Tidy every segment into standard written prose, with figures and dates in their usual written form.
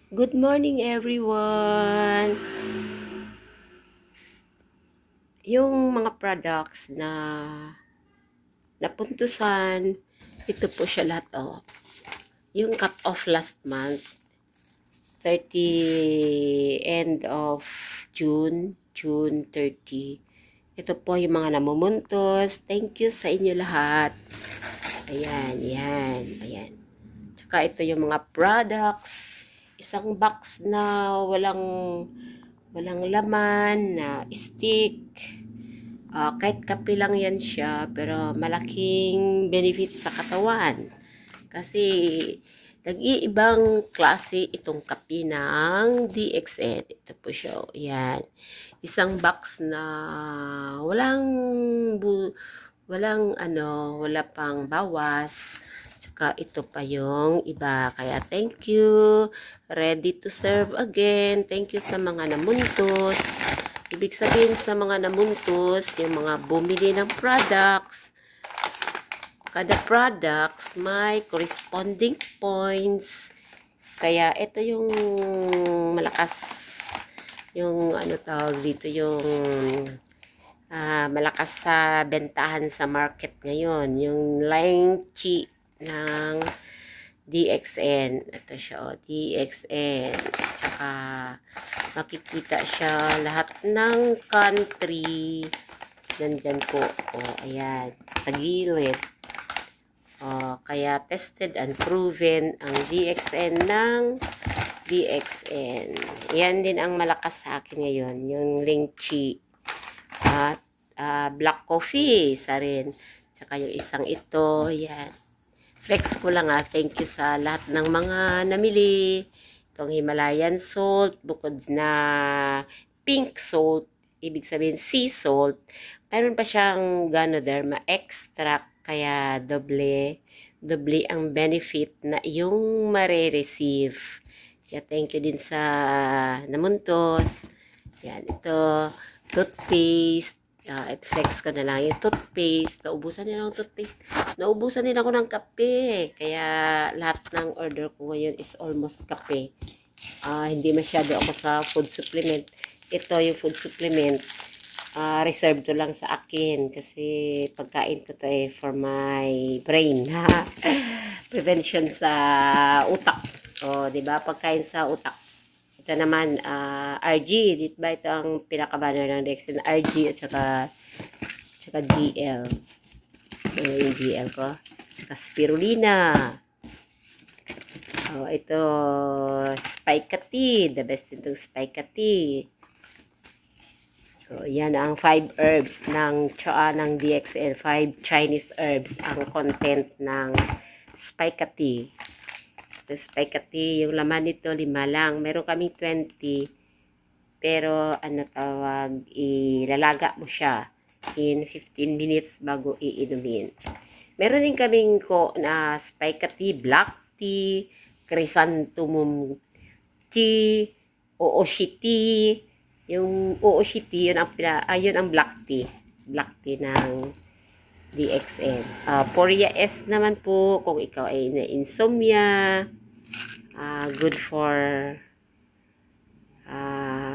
Good morning everyone! Yung mga products na napuntusan, ito po siya lahat. Yung cut off last month, 30 end of June 30. Ito po yung mga namumuntos. Thank you sa inyo lahat. Ayan, ayan. Tsaka ito yung mga products. Isang box na walang laman na stick. Kahit kape lang yan siya, pero malaking benefit sa katawan. Kasi nag-iibang klase itong kape ng DXN. Ito po siya. Yan. Isang box na wala pang bawas. Tsaka ito pa yung iba. Kaya thank you. Ready to serve again. Thank you sa mga namuntos. Ibig sabihin sa mga namuntos, yung mga bumili ng products, kada products may corresponding points. Kaya ito yung malakas, yung tawag dito, yung malakas sa bentahan sa market ngayon. Yung lychee ng DXN. Ito siya, DXN. Tsaka makikita siya lahat ng country. Nandyan po. Ayan. Sa gilid. Kaya tested and proven ang DXN ng DXN. Yan din ang malakas sa akin ngayon. Yung lychee. At black coffee. Isa rin. Tsaka yung isang ito. Yan. Flex ko lang thank you sa lahat ng mga namili. Itong Himalayan salt, bukod na pink salt, ibig sabihin sea salt, mayroon pa siyang Ganoderma extract, kaya doble ang benefit na yung mare-receive. Kaya thank you din sa namuntos. Yan, ito, toothpaste. Flex ko na lang yung toothpaste. Naubusan nila ako ng kape. Kaya lahat ng order ko ngayon is almost kape. Hindi masyado ako sa food supplement. Ito yung food supplement. Reserve to lang sa akin. Kasi pagkain ko to for my brain. Prevention sa utak. Diba? Pagkain sa utak. Ito naman, RG. Dito ba ito ang pinaka-banner ng Dexin? RG at saka GL. Yung GL ko. Saka spirulina. Ito, spica tea. The best itong spica tea. So, yan ang 5 herbs ng DXL. 5 Chinese herbs ang content ng spica tea. Spica tea, yung laman nito 5 lang. Meron kaming 20. Pero ilalaga mo siya in 15 minutes bago iinumin. Meron din kaming na spica tea, black tea, chrysanthemum tea, ooshi tea. Yung ooshi tea, yun ang black tea. Black tea ng DXN. Poria S naman po, kung ikaw ay na-insomnia, good for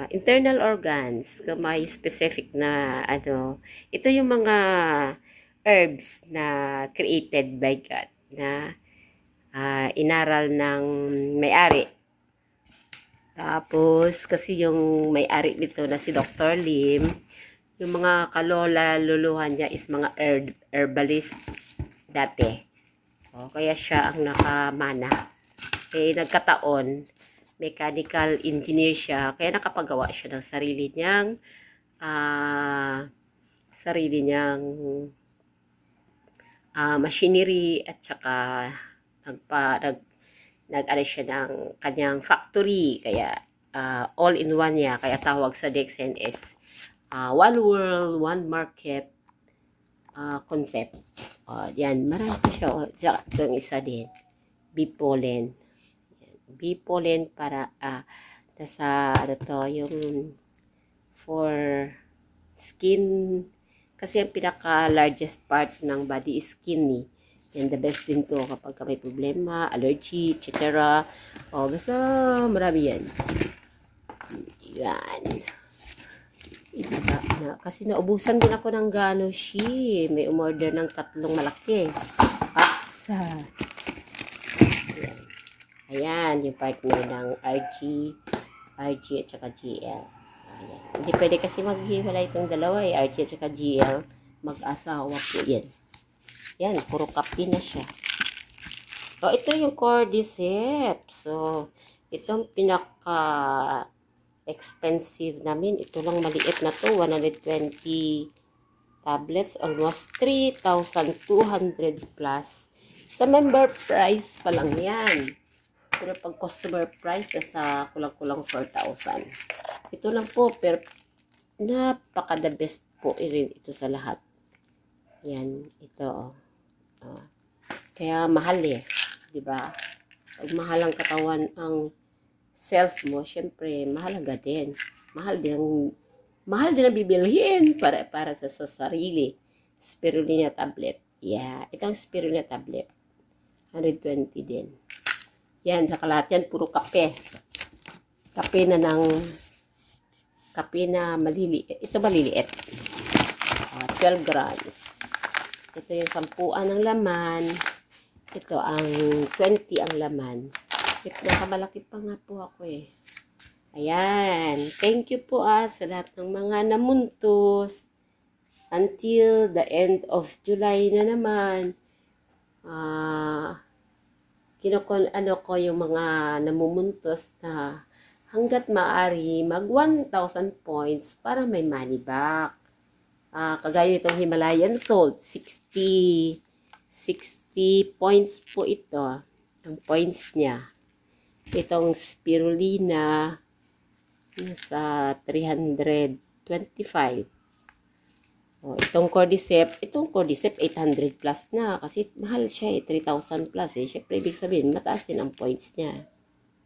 internal organs, kung may specific na ito yung mga herbs na created by God, na inaral ng may-ari. Tapos, kasi yung may-ari nito na si Dr. Lim, yung mga luluhan niya is mga herbalist dati. Kaya siya ang nakamana. Nagkataon, mechanical engineer siya, kaya nakapagawa siya ng sarili niyang machinery, at saka nag-alis siya ng kanyang factory. Kaya all in one niya, kaya tawag sa DXN is one world, one market concept. Yan, marami siya. Ito yung isa din, bee pollen. Bee pollen para nasa yung for skin, kasi ang pinaka largest part ng body is skin Yan, the best din to kapag may problema, allergy, etc. O, basta marami yan. Yan. Iba na. Kasi naubusan din ako ng Ganoshi. May umorder ng 3 malaki. Ups. Ayan. Ayan, yung partner ng RG at saka GL. Ayan. Hindi pwede kasi maghiwalay itong dalawa eh. RG at saka GL. Mag-asawa po yan. Yan, puro kape na siya. O, ito yung cordyceps. So, itong pinaka-expensive namin. Ito lang maliit na to. 120 tablets. Almost 3,200 plus. Sa member price pa lang yan. Pero pag customer price, nasa kulang-kulang 4,000. Ito lang po, pero napaka-the best po rin ito sa lahat. Yan, ito. Kaya mahal eh. Diba? Pag mahal ang katawan ang self mo, syempre, mahalaga din. Mahal din ang bibilhin para sa sarili. Spirulina tablet. Yeah, itong spirulina tablet. 120 din. Yan, sa lahat yan, puro kape. Kape na maliliit. Ito maliliit. 12 grams. Ito yung 10 ng laman. Ito ang 20 ang laman. Nakamalaki pa nga po ako eh. Ayan. Thank you po sa lahat ng mga namuntos. Until the end of July na naman. Ano ko yung mga namumuntos na hanggat maaari mag 1,000 points para may money back. Kagaya itong Himalayan salt, 60 points po ito. Ang points niya. Itong spirulina, nasa 325. Itong cordyceps 800 plus na. Kasi mahal siya 3,000 plus eh. Siyempre, ibig sabihin, mataas din ang points niya.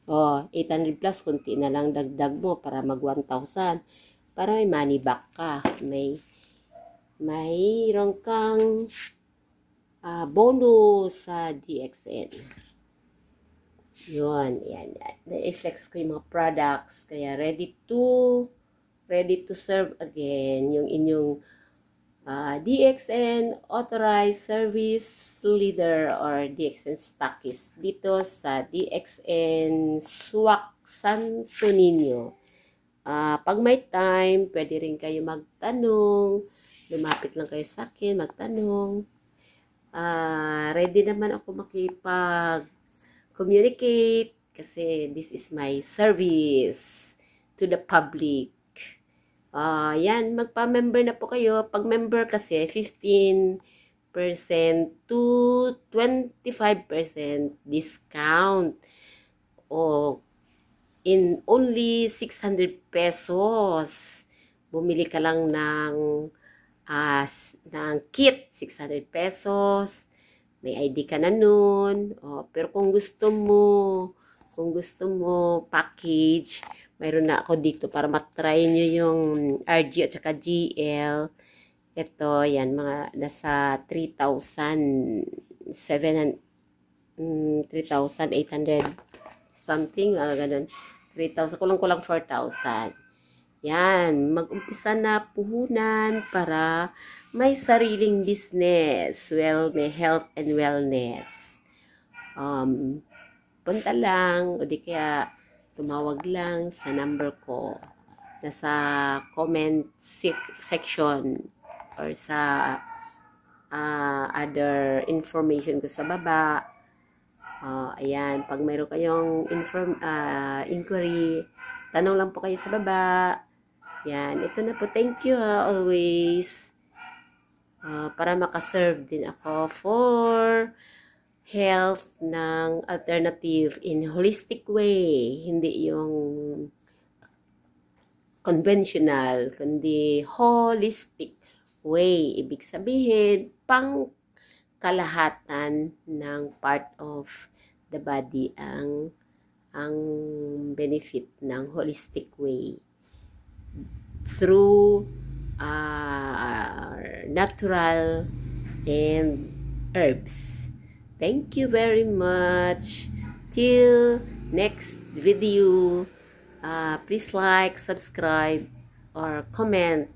800 plus, kunti na lang dagdag mo para mag 1,000. Para may money back ka. Mayroon kang bonus sa DXN. Yun, yan. Na-flex ko yung mga products. Kaya ready to serve again yung inyong DXN Authorized Service Leader or DXN Stockist dito sa DXN SWAC Santo Niño. Pag may time, pwede rin kayo magtanong. Lumapit lang kayo sa akin, magtanong. Ready naman ako makipag-communicate kasi this is my service to the public. Yan, magpa-member na po kayo. Pag member kasi, 15% to 25% discount. In only 600 pesos. Bumili ka lang ng kit, 600 pesos. May ID ka na nun. Pero kung gusto mo package, mayroon na ako dito para matry nyo yung RG at saka GL. Ito, yan, mga nasa 3,800 something, ganun. 3,000, kulang-kulang 4,000. Yan, mag-umpisa na puhunan para may sariling business. May health and wellness. Punta lang, o di kaya tumawag lang sa number ko. Nasa comment section or sa other information ko sa baba. Ayan, pag mayroon kayong inquiry, tanong lang po kayo sa baba. Yan, ito na po. Thank you always. Para makaserve din ako for health ng alternative in holistic way. Hindi yung conventional, kundi holistic way. Ibig sabihin, pang kalahatan ng part of the body ang benefit ng holistic way through natural and herbs. Thank you very much. Till next video. Please like, subscribe, or comment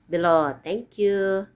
below. Thank you.